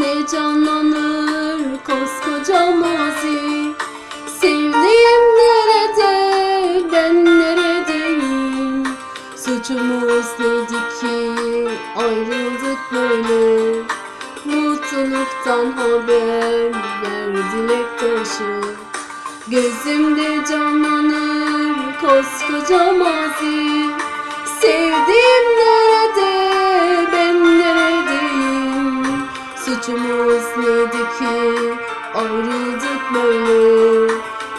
Gözümde canlanır koskoca mazi. Sevdiğim nerede, ben neredeyim? Suçumuz neydi ki ayrıldık böyle? Mutluluktan haber ver dilek taşı. Gözümde canlanır koskoca mazi. Sevdiğim nerede, ben neredeyim? Suçumuz neydi ki ayrıldık böyle?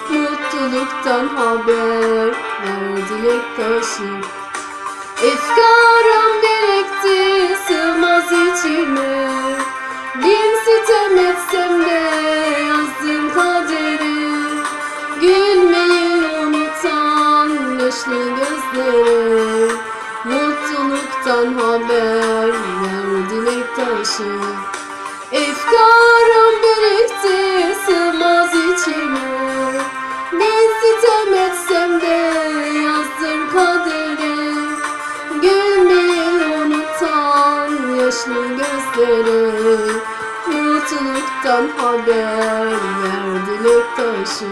Mutluluktan haber ver dilek taşı. Efkarım birikti sığmaz içime. Bin sitem etsem de yazdım kaderi. Gülmeyi unutan yaşlı gözlere. Mutluluktan haber ver dilek taşı. Efkarım birikti sığmaz içime. Bin sitem etsem de yazdım kaderi. Gülmeyi unutan yaşlı gözlere. Mutluluktan haber ver dilek taşı.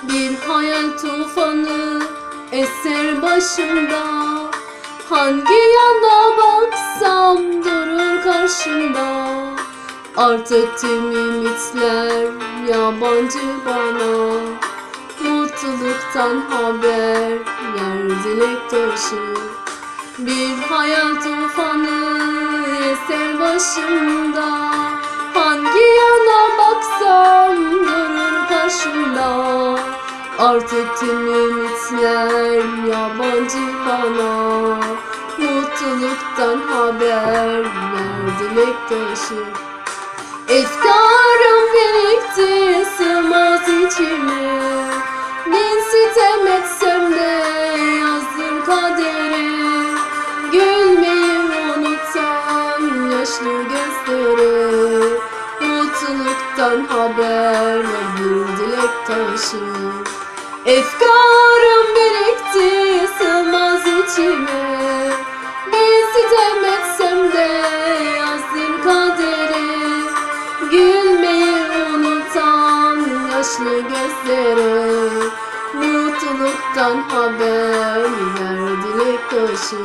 Bir hayal tufanı eser başımda. Hangi yana baksam durur karşımda. Artık tüm ümitler yabancı bana. Mutluluktan haber ver dilek taşı. Bir hayal tufanı eser başımda. Hangi yana baksam durur karşımda. Artık tüm ümitler yabancı bana. Mutluluktan haber ver dilek taşı. Efkarım birikti sığmaz içime. Bin sitem etsem de yazdım kadere. Gülmeyi unutan yaşlı gözlere. Mutluluktan haber ver dilek taşı. Efkarım birikti sığmaz içime. Bir sitem etsem de yazdım kadere. Gülmeyi unutan yaşlı gözlere. Mutluluktan haber ver dilek taşı.